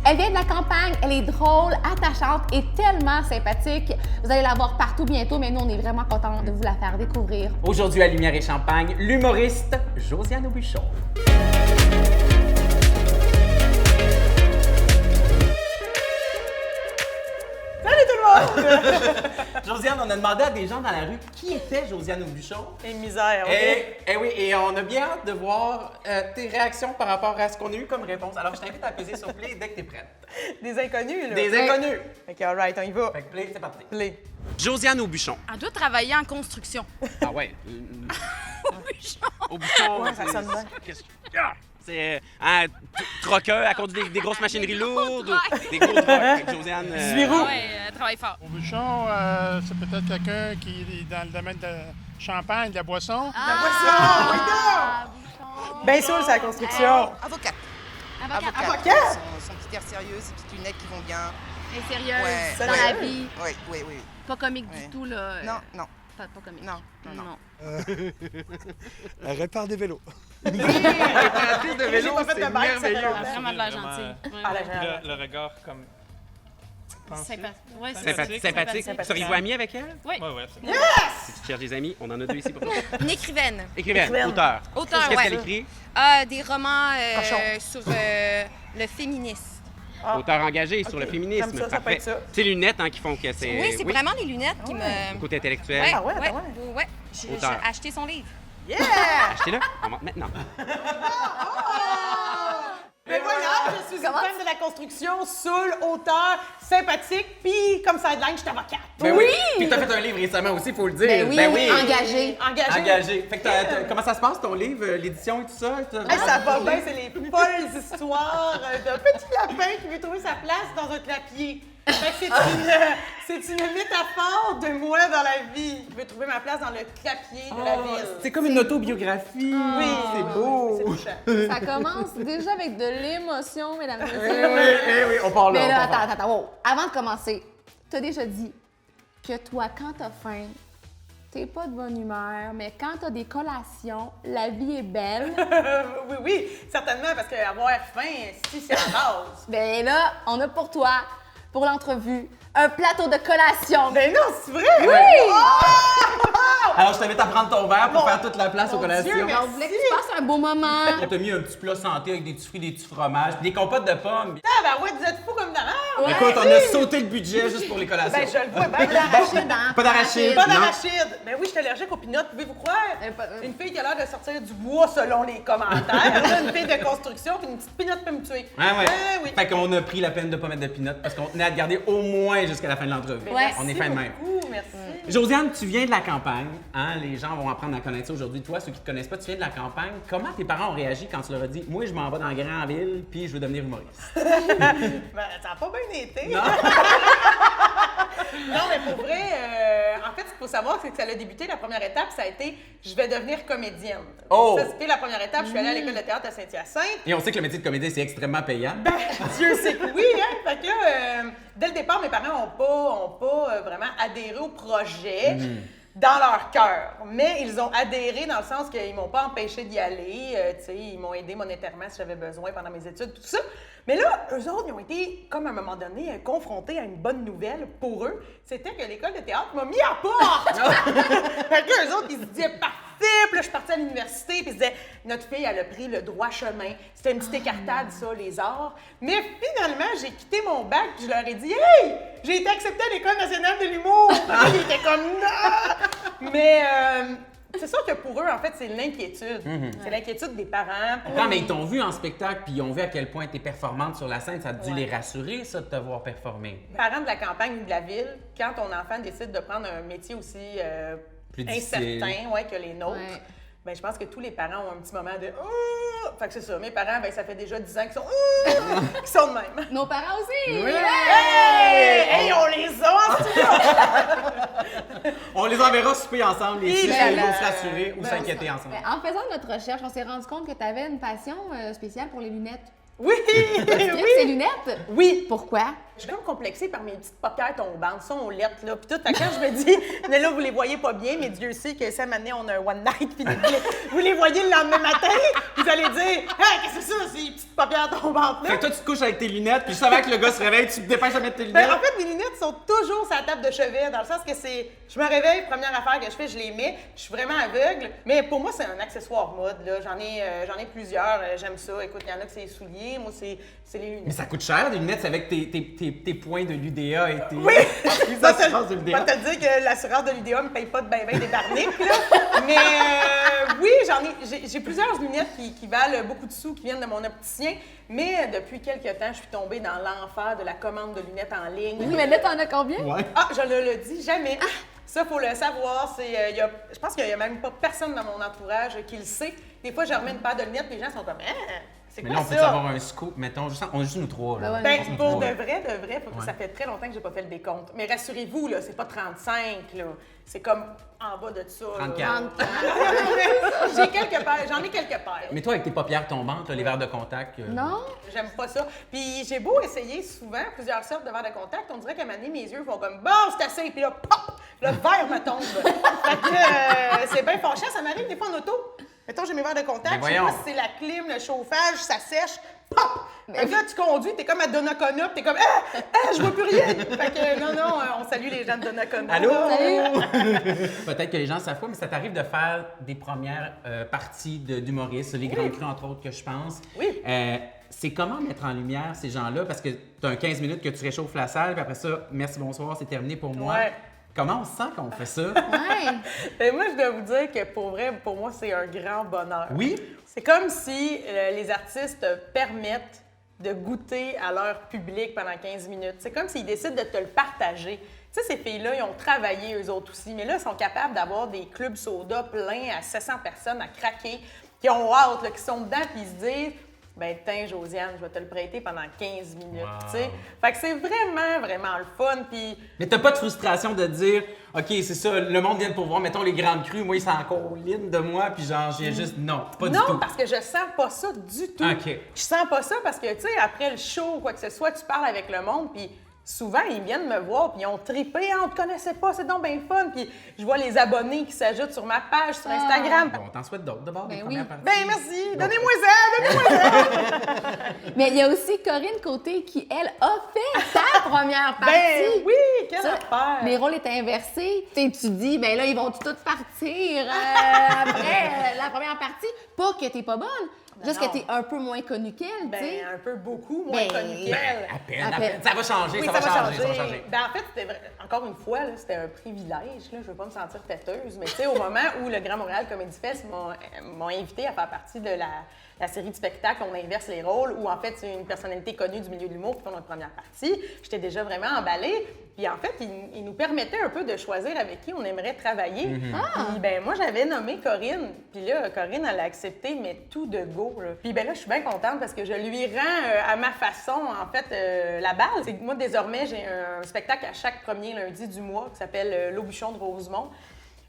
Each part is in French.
Elle vient de la campagne, elle est drôle, attachante et tellement sympathique. Vous allez la voir partout bientôt, mais nous, on est vraiment contents de vous la faire découvrir. Aujourd'hui à Lumière et Champagne, l'humoriste Josiane Aubuchon. Salut tout le monde! Josiane, on a demandé à des gens dans la rue qui était Josiane Aubuchon. Et misère, OK? Et oui, et on a bien hâte de voir tes réactions par rapport à ce qu'on a eu comme réponse. Alors, je t'invite à peser sur play dès que t'es prête. Des inconnus, là. Des inconnus! OK, all right, on y va. Fait que play, c'est parti. Play. Josiane Aubuchon. Elle doit travailler en construction. Ah ouais. Aubuchon. Ouais, ça sonne bien. C'est un troqueur, elle conduit des grosses machineries lourdes, des gros trucks. Fait que Josiane. Zéro. Ah ouais, elle travaille fort. Aubuchon, c'est peut-être quelqu'un qui est dans le domaine de champagne, de la boisson. Ben sûr, c'est la construction. Avocate. Avocate? Son petit air sérieux, ses petites lunettes qui vont bien. Elle est sérieuse Ouais. dans la Sérieux? vie. Oui, oui, oui. Pas comique Ouais. du tout, là. Non. Pas comique. Non, non, non. Elle répare des vélos. de J'ai pas fait de bac, ça fait Elle a longtemps. vraiment de l'air gentille. Ah, la Puis géniale. le regard comme. Ouais, Sympathique. Seriez-vous ami avec elle? Oui. Ouais, ouais, c'est Si tu cherches des amis, on en a deux ici pour toi. Une écrivaine. Écrivaine, auteur. Auteur, Qu'est-ce ouais. qu'elle écrit? Des romans Cochon. sur le féminisme. Ah. Auteur engagé sur le féminisme. Comme ça peut être ça. C'est les lunettes qui font que c'est. Oui, c'est vraiment les lunettes qui me... Le côté intellectuel. Ouais, Ah ouais, ouais, ben ouais. J'ai Auteur. acheté son livre. Yeah! Achetez-le. On monte maintenant. Mais voilà, je suis une fan de la construction, saoul, auteur, sympathique, puis comme sideline, je suis avocate. Ben oui! Puis t'as fait un livre récemment aussi, il faut le dire. Ben oui, engagé. Engagé. Fait que comment ça se passe ton livre, l'édition et tout ça? Hey, ça va bien, c'est les folles histoires d'un petit lapin qui veut trouver sa place dans un clapier. Fait que c'est une métaphore de moi dans la vie. Je veux trouver ma place dans le clapier de la ville. C'est comme une autobiographie. Oui, c'est beau. C'est touchant. Ça commence déjà avec de l'émotion, mesdames et Oui, messieurs. oui, on parle là. Mais là, on parle. attends, wow. Avant de commencer, t'as déjà dit que toi, quand t'as faim, t'es pas de bonne humeur, mais quand t'as des collations, la vie est belle. Oui, certainement, parce qu'avoir faim, si c'est la base. Ben là, on a pour toi, pour l'entrevue, un plateau de collation. Ben non, c'est vrai! oui! Alors, je t'invite à prendre ton verre pour Mon- faire toute la place aux mon collations. Dieu, On voulait que tu passes un beau moment. On t'a mis un petit plat santé avec des petits fruits, des petits fromages, puis des compotes de pommes. Ah, ben ouais, vous êtes fous comme d'avant! Écoute, on a sauté le budget juste pour les collations. Ben, je le vois bien. D'arachide, hein? Pas d'arachide. Pas Non. d'arachide! Ben oui, je suis allergique aux pinottes, pouvez-vous croire? pas- Une fille qui a l'air de sortir du bois selon les commentaires. Là, une fille de construction, puis une petite pinotte peut me tuer. Ouais, ouais. Oui. Fait qu'on a pris la peine de pas mettre de peanuts parce qu'on tenait à te garder au moins jusqu'à la fin de l'entrevue. Ben, Ouais. merci On est fin de même. beaucoup, merci. Josiane, tu viens de la campagne, hein? Les gens vont apprendre à connaître ça aujourd'hui. Toi, ceux qui te connaissent pas, tu viens de la campagne. Comment tes parents ont réagi quand tu leur as dit « Moi, je m'en vais dans la grande ville, puis je veux devenir humoriste Ben, ça n'a pas bien été. Non. Non, mais pour vrai, en fait, ce qu'il faut savoir, c'est que ça a débuté. La première étape, ça a été je vais devenir comédienne. Oh! Ça, c'était la première étape. Je suis allée à l'école de théâtre à Saint-Hyacinthe. Et on sait que le métier de comédien, c'est extrêmement payant. Dieu sait que oui, hein? Fait que là, dès le départ, mes parents n'ont pas vraiment adhéré au projet dans leur cœur. Mais ils ont adhéré dans le sens qu'ils m'ont pas empêché d'y aller. Tu sais, ils m'ont aidé monétairement si j'avais besoin pendant mes études, tout ça. Mais là, eux autres, ils ont été, comme à un moment donné, confrontés à une bonne nouvelle pour eux. C'était que l'école de théâtre m'a mis à porte! Fait que eux autres, ils se disaient parfait! Puis là, je suis partie à l'université, puis ils se disaient notre fille, elle a pris le droit chemin. C'était une petite écartade, ça, les arts. Mais finalement, j'ai quitté mon bac, puis je leur ai dit hey! J'ai été acceptée à l'École nationale de l'humour! Puis ils étaient comme non! Mais c'est sûr que pour eux, en fait, c'est l'inquiétude. C'est l'inquiétude des parents. Non, mais ils t'ont vu en spectacle, puis ils ont vu à quel point tu es performante sur la scène. Ça a dû les rassurer, ça, de te voir performer. Parents de la campagne ou de la ville, quand ton enfant décide de prendre un métier aussi Plus difficile. incertain que les nôtres, Ouais. ben, je pense que tous les parents ont un petit moment de oh! Fait que c'est ça. Mes parents, ben, ça fait déjà 10 ans qu'ils sont oh! Qu'ils sont de même. Nos parents aussi! Oui. Hey! Hey, on les a en studio! On les enverra souper ensemble, les six, Ben ils vont là. se rassurer ou Ben, s'inquiéter ensemble. Ben, en faisant notre recherche, on s'est rendu compte que tu avais une passion spéciale pour les lunettes. Oui! Tu tripes ces lunettes? Oui! Pourquoi? Je suis comme complexée par mes petites paupières tombantes, ça, on lettre, là. Puis tout, fait que quand je me dis, mais là, vous les voyez pas bien, mais Dieu sait que ça, maintenant, on a un one night, puis vous les voyez le lendemain matin, vous allez dire, hey, qu'est-ce que c'est ça, ces petites paupières tombantes-là? Fait que toi, tu te couches avec tes lunettes, puis juste avant que le gars se réveille, tu te dépêches de mettre tes Ben, lunettes. en fait, mes lunettes sont toujours sur la table de chevet, dans le sens que c'est. Je me réveille, première affaire que je fais, je les mets. Je suis vraiment aveugle. Mais pour moi, c'est un accessoire mode, là. J'en ai plusieurs. J'aime ça. Écoute, il y en a que c'est les souliers. Moi, c'est les lunettes. Mais ça coûte cher, des lunettes, c'est avec tes points de l'UDA et tes. Oui! tes assurances de Je l'UDA. vais te dire que l'assurance de l'UDA me paye pas de ben des barniques, là. Mais oui, j'ai plusieurs lunettes qui valent beaucoup de sous, qui viennent de mon opticien. Mais depuis quelques temps, je suis tombée dans l'enfer de la commande de lunettes en ligne. Oui, mais là, t'en as combien? Ouais. Ah, je ne le dis jamais. Ça, faut le savoir. Je pense qu'il n'y a même pas personne dans mon entourage qui le sait. Des fois, je remets une paire de lunettes, les gens sont comme c'est Mais quoi là, on peut ça? avoir un scoop, mettons. On est juste nous trois, là. Ben ouais, Ben, On est pour trois, de là. vrai, Ouais. ça fait très longtemps que j'ai pas fait le décompte. Mais rassurez-vous, là, c'est pas 35, là. C'est comme en bas de ça. là. 34. J'en ai quelques paires. Mais toi, avec tes paupières tombantes, là, les verres de contact. Non? J'aime pas ça. Puis j'ai beau essayer souvent plusieurs sortes de verres de contact, on dirait qu'à un moment donné, mes yeux font comme « Bon, c'est assez! » Puis là, pop! Le verre me tombe. Fait que c'est bien fâchant. Ça m'arrive des fois en auto. Mettons, j'ai mes verres de contact, Mais je sais pas voyons. si c'est la clim, le chauffage, ça sèche, pop! Fait que là, tu conduis, t'es comme à Donnacona, puis t'es comme « Ah, je vois plus rien! » Fait que non, on salue les gens de Donnacona. Allô? Salut! Peut-être que les gens savent pas, mais ça t'arrive de faire des premières parties d'humoristes, les grands crus, entre autres, que je pense. Oui. C'est comment mettre en lumière ces gens-là? Parce que tu as un 15 minutes que tu réchauffes la salle, puis après ça, merci, bonsoir, c'est terminé pour moi. Ouais. Comment on se sent quand on fait ça? Ouais. Et moi, je dois vous dire que pour vrai, pour moi, c'est un grand bonheur. Oui? C'est comme si les artistes permettent de goûter à leur public pendant 15 minutes. C'est comme s'ils décident de te le partager. Tu sais, ces filles-là, ils ont travaillé eux autres aussi, mais là, ils sont capables d'avoir des clubs soda pleins à 700 personnes à craquer, qui ont hâte, là, qui sont dedans, puis ils se disent ben tiens, Josiane, je vais te le prêter pendant 15 minutes, Wow. tu sais. Fait que c'est vraiment, vraiment le fun, puis Mais t'as pas de frustration de dire, OK, c'est ça, le monde vient pour voir, mettons les grandes crues, moi, ils sont encore ligne de moi, puis genre, j'ai juste, non, pas du non, tout. parce que je sens pas ça du tout. OK. Je sens pas ça parce que, tu sais, après le show ou quoi que ce soit, tu parles avec le monde, puis souvent, ils viennent me voir, puis ils ont trippé, « on te connaissait pas, c'est donc bien fun », puis je vois les abonnés qui s'ajoutent sur ma page, sur Instagram. Bon, on t'en souhaite d'autres, d'abord, des Ben premières oui. parties. Ben merci, donnez-moi ça! Mais il y a aussi Corinne Côté qui, elle, a fait sa première partie. Ben oui, quelle Ça, affaire! les rôles étaient inversés. Tu sais, tu dis, ben là, ils vont tous partir après la première partie. Pas que t'es pas bonne, juste non. que t'es un peu moins connue qu'elle, tu sais. Ben, un peu beaucoup moins Ben, connu Ben, qu'elle. à peine, À à peine. peine. Ça va changer, Oui, ça va changer. Ben, en fait, c'était encore une fois, là, c'était un privilège. Là, je veux pas me sentir têteuse, mais tu sais, au moment où le Grand Montréal Comedy Fest m'ont invité à faire partie de la série de spectacles On inverse les rôles, où en fait, c'est une personnalité connue du milieu de l'humour qui fait notre première partie. J'étais déjà vraiment emballée. Puis en fait, il nous permettait un peu de choisir avec qui on aimerait travailler. Puis ben moi, j'avais nommé Corinne. Puis là, Corinne, elle a accepté, mais tout de go. Là. Puis ben là, je suis bien contente parce que je lui rends à ma façon, en fait, la balle. C'est que moi, désormais, j'ai un spectacle à chaque premier lundi du mois qui s'appelle L'Aubuchon de Rosemont.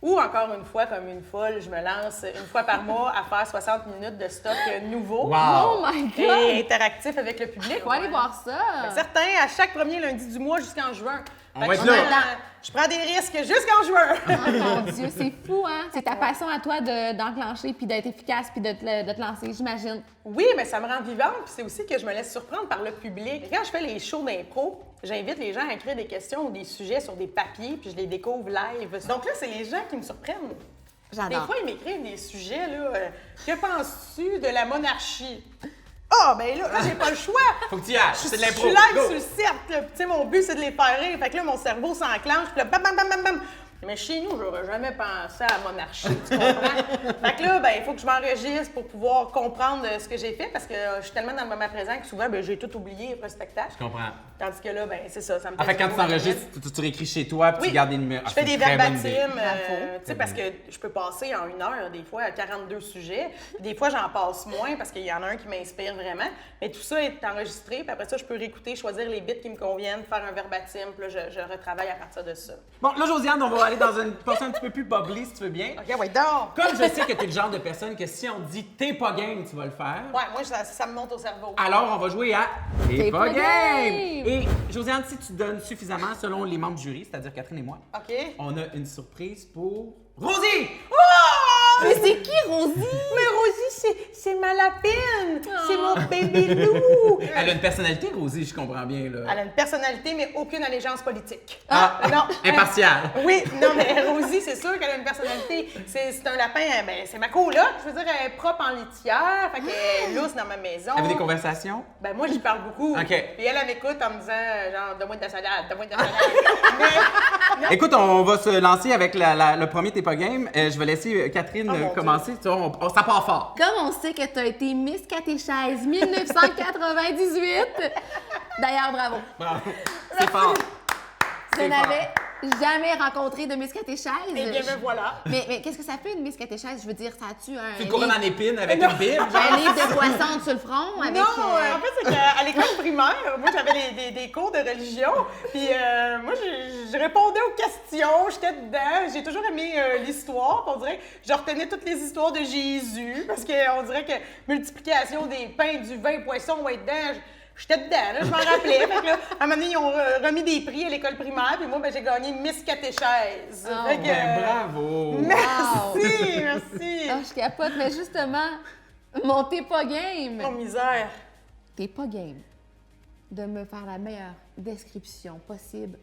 Ou encore une fois, comme une folle, je me lance une fois par mois à faire 60 minutes de stock nouveau Wow! Oh my God! et interactif avec le public. Faut aller voir ça. Certains, à chaque premier lundi du mois jusqu'en juin. On Fait va que être je là. prends- Je prends des risques jusqu'en juin. Oh mon Dieu, c'est fou, hein? C'est ta passion à toi d'enclencher, puis d'être efficace, puis de te lancer, j'imagine. Oui, mais ça me rend vivante, puis c'est aussi que je me laisse surprendre par le public. Quand je fais les shows d'impro, j'invite les gens à écrire des questions ou des sujets sur des papiers, puis je les découvre live. Donc là, c'est les gens qui me surprennent. Des J'adore. fois, ils m'écrivent des sujets, là. Que penses-tu de la monarchie? Ah, ben là, j'ai pas le choix. Faut que tu y ailles, c'est de Je l'impro. suis live Go! sur le cercle. là. Puis, tu sais, mon but, c'est de les faire rire. Fait que là, mon cerveau s'enclenche. Puis là, bam, bam, bam, bam, bam. Mais chez nous, j'aurais jamais pensé à la monarchie, tu comprends? Fait que là, ben, il faut que je m'enregistre pour pouvoir comprendre ce que j'ai fait parce que je suis tellement dans le moment présent que souvent, ben, j'ai tout oublié après le spectacle. Je comprends. Tandis que là, ben, c'est ça, ça me En fait, fait quand du tu beau t'enregistres, tu réécris chez toi, puis Oui. tu gardes des numéros. Je fais des verbatims. verbatims, Bravo. tu sais, parce que je peux passer en une heure, des fois, à 42 sujets. Puis des fois, j'en passe moins parce qu'il y en a un qui m'inspire vraiment. Mais tout ça est enregistré, puis après ça, je peux réécouter, choisir les bits qui me conviennent, faire un verbatim, puis là, je retravaille à partir de ça. Bon, là, Josiane, on va aller dans une portion un petit peu plus bubbly, si tu veux bien. OK, ouais, donc. Comme je sais que tu es le genre de personne que si on te dit t'es pas game, tu vas le faire. Ouais, moi, ça me monte au cerveau. Alors, on va jouer à T'es pas pas game! game! Et Josiane, si tu donnes suffisamment selon les membres du jury, c'est-à-dire Catherine et moi, OK. on a une surprise pour Rosie! Mais c'est qui, Rosie? Mais Rosie, c'est ma lapine! C'est mon baby loup! Elle a une personnalité, Rosie, je comprends bien. Là. Elle a une personnalité, mais aucune allégeance politique. Ah, non. impartiale. Oui, non, mais Rosie, c'est sûr qu'elle a une personnalité. C'est un lapin, ben, c'est ma coloc. Je veux dire, elle est propre en litière, fait qu'elle est lousse dans ma maison. Elle avait des conversations? Ben, moi, j'y parle beaucoup. OK. Puis elle m'écoute en me disant, genre, donne-moi de la salade, donne-moi de la salade. Écoute, on va se lancer avec le premier T'es pas game. Je vais laisser Catherine Oh, mon commencer. Tu vois, ça part fort. Comme on sait que tu as été Miss Catéchèse 1998. D'ailleurs, bravo. Bravo. C'est fort. Je n'avais jamais rencontré de Miss Catéchèse. Eh bien, me voilà. Mais qu'est-ce que ça fait une Miss Catéchèse? Je veux dire, ça a-tu un. Tu couronnes en épine avec une bible? Un livre de poisson sur le front avec. Non, en fait, c'est qu'à l'école primaire, moi, j'avais des cours de religion. Puis moi, je répondais aux questions, j'étais dedans. J'ai toujours aimé l'histoire. On dirait que je retenais toutes les histoires de Jésus parce qu'on dirait que multiplication des pains, du vin, poisson, ouais, dedans. J'étais dedans, là, je m'en rappelais. Fait que là, à un moment donné, ils ont remis des prix à l'école primaire, puis moi, ben, j'ai gagné Miss Catéchèse. Oh, Fait que, Ben, bravo! Merci, merci. Ah, je capote, mais justement, mon T'es pas Oh, game. misère. T'es pas game de me faire la meilleure description possible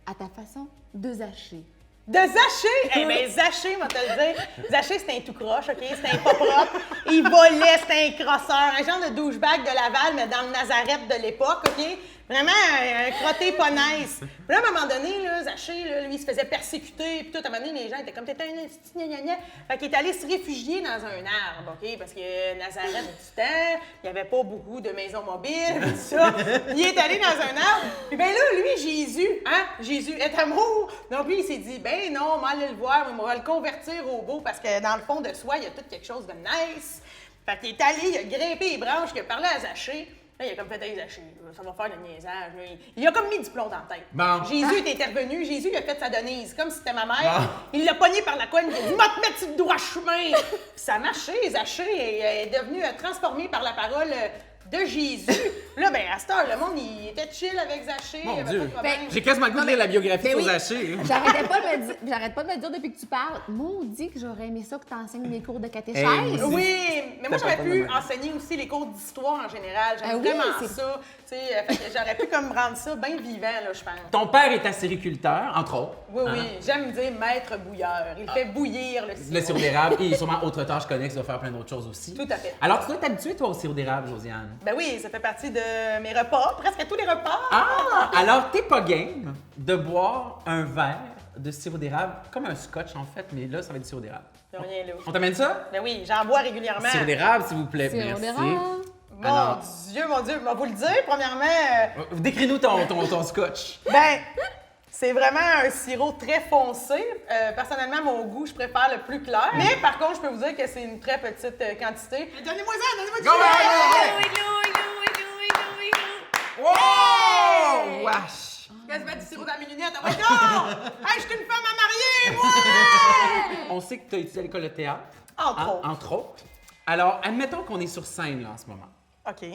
à ta façon de zacher. De Zaché! Eh bien, Zaché, moi te le dire. Zaché, c'était un tout croche, OK? C'était un pas propre. Il volait, c'était un crosseur. Un genre de douchebag de Laval, mais dans le Nazareth de l'époque, OK? Vraiment un crotté pas nice. Puis là, à un moment donné, là, Zaché, là, lui, il se faisait persécuter. Puis tout, à un moment donné, les gens étaient comme, t'étais un petit gna-gna-gna. Fait qu'il est allé se réfugier dans un arbre, OK? Parce que Nazareth du temps, il n'y avait pas beaucoup de maisons mobiles, tout ça. Il est allé dans un arbre. Puis ben là, lui, Jésus, hein? Jésus est amour. Donc lui, il s'est dit, ben non, on va aller le voir, on va le convertir au beau. Parce que dans le fond de soi, il y a tout quelque chose de nice. Fait qu'il est allé, il a grimpé les branches, il a parlé à Zaché. Là, il a comme fait « Zaché, ça va faire le niaisage. » Il a comme mis du plomb dans la tête. Bon. Jésus est intervenu, Jésus il a fait sa Denise, comme si c'était ma mère. Il l'a pogné par la couenne, il a dit « Va te mettre sur le droit chemin! » Ça a marché, Zaché est devenu transformé par la parole de Jésus. Là, ben à cette heure, le monde, il était chill avec Zaché. Mon il avait Dieu. pas de problème. J'ai quasiment le goût de lire la biographie Ben sur oui. Zaché. J'arrête pas de me dire depuis que tu parles. Maudit que j'aurais aimé ça que tu enseignes mes cours de catéchèse. Hey, Oui, mais moi Ça j'aurais fait pu pas de enseigner aussi les cours d'histoire en général. J'aime Ah oui, vraiment c'est- ça. Tu sais, fait que j'aurais pu comme rendre ça bien vivant, là, je pense. Ton père est acériculteur, entre autres. Oui, Hein? oui, j'aime dire maître bouilleur. Il fait bouillir le sirop. Le sirop d'érable et sûrement autre tâche connexe de faire plein d'autres choses aussi. Tout à fait. Alors, tu dois t'habituer, toi, au sirop d'érable, Josiane. Ben oui, ça fait partie de mes repas, presque tous les repas. Ah! Alors, t'es pas game de boire un verre de sirop d'érable, comme un scotch en fait, mais là, ça va être du sirop d'érable. Y'a rien là. On t'amène ça? Ben oui, j'en bois régulièrement. Sirop d'érable, s'il vous plaît. Sirop Merci. d'érable. Mon Alors- Dieu, mon Dieu. Je vais vous le dire, premièrement, Décris-nous ton scotch. ben, c'est vraiment un sirop très foncé. Personnellement, mon goût, je préfère le plus clair. Mais par contre, je peux vous dire que c'est une très petite quantité. Donnez-moi ça, donnez-moi du Go, sirop! Wow! Wesh! Qu'est-ce que tu mets du sirop dans mes lunettes? Ah ouais, non! Hey, je suis une femme à marier, moi! On sait que tu as étudié à l'école de théâtre. Entre hein, autres. Entre autres. Alors, admettons qu'on est sur scène là en ce moment. OK.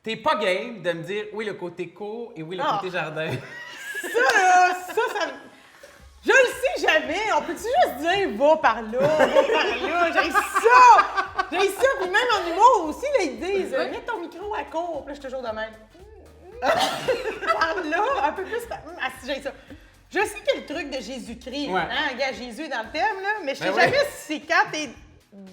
T'es pas game de me dire oui le côté cour et oui le Ah. côté jardin. Ça, là, ça me... Je le sais jamais. On peut-tu juste dire va par là, va par là? J'ai ça! J'ai ça! Puis même en humour aussi, là, ils disent mets ton micro à court. Puis là, je suis toujours de même. Par là, un peu plus. Ah, si j'ai ça. Je sais que le truc de Jésus-Christ, Ouais. hein, regarde, Jésus est dans le thème, là, mais je sais Ben jamais ouais. si c'est quand t'es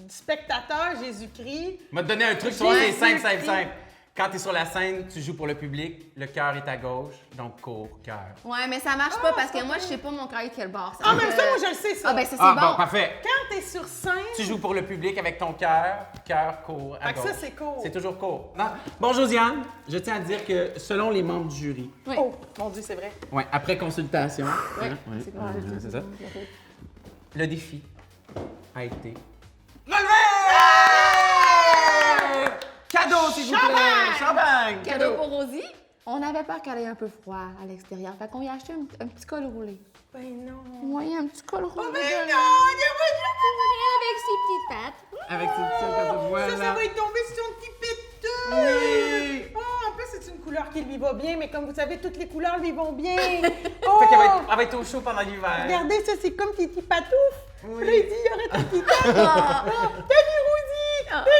spectateur Jésus-Christ. M'a donné un truc, tu vois, c'est Jésus simple, simple, Christ. simple. Quand t'es sur la scène, tu joues pour le public, le cœur est à gauche, donc cours, cœur. Ouais, mais ça marche pas parce que moi, je sais pas mon cœur est quel bord. Ah, même ça, moi, je le sais, ça. Ah, ben ça, c'est Ah bon. bon, parfait. Quand t'es sur scène, Tu joues pour le public avec ton cœur, cœur, cours, à Fait que gauche. ça, c'est court. C'est toujours court. Non. Bon, Josiane, je tiens à dire que selon les membres du jury, Oui. oh, mon Dieu, c'est vrai. ouais, après consultation, Oui, hein, ouais, c'est ouais, correct. ouais, c'est ça, le défi a été... Cadeau, s'il vous plaît! Champagne! Cadeau pour Rosie. On avait peur qu'elle ait un peu froid à l'extérieur. Fait qu'on lui a acheté un petit col roulé. Ben non. Oui, un petit col roulé. Ben non, Avec ses petites pattes. Avec ses petites comme ça, voilà. ça va y tomber sur son petit péteux. Oui. Oh, en plus, c'est une couleur qui lui va bien, mais comme vous savez, toutes les couleurs lui vont bien. Fait qu'elle va être au chaud pendant l'hiver. Regardez, ça, c'est comme tes petits patoufs. Oui. Puis là, il dit, il y aurait ton petit tête. Salut, Rosie. Salut.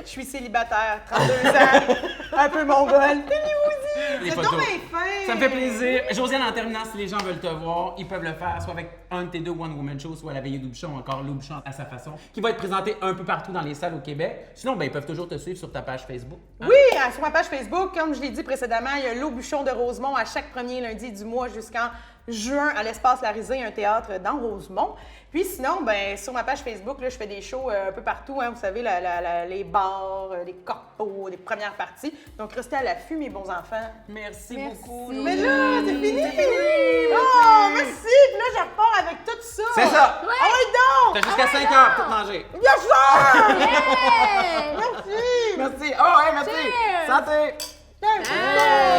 Je suis célibataire, 32 ans, un peu mongole. Salut, Rosie. Les C'est photos. donc bien fin. Ça me fait plaisir. Josiane, en terminant, si les gens veulent te voir, ils peuvent le faire soit avec un de tes deux One Woman Shows, soit à la Veillée d'Aubuchon, encore l'Aubuchon à sa façon, qui va être présenté un peu partout dans les salles au Québec. Sinon, ben, ils peuvent toujours te suivre sur ta page Facebook. Hein? Oui, sur ma page Facebook, comme je l'ai dit précédemment, il y a l'Aubuchon de Rosemont à chaque premier lundi du mois jusqu'en juin à l'Espace Larisée, un théâtre dans Rosemont. Puis sinon, ben sur ma page Facebook, là, je fais des shows un peu partout, hein, vous savez, les bars, les corpos, les premières parties. Donc restez à l'affût, mes bons enfants. Merci, Merci. beaucoup. Mais là, c'est fini! Oh, merci! Puis là, je repars avec tout ça! C'est ça! Ah oui, T'as donc! jusqu'à 5 heures pour tout manger. Bien sûr! Hey! Merci! Merci. Oh, hey, merci. Cheers. Santé. Cheers.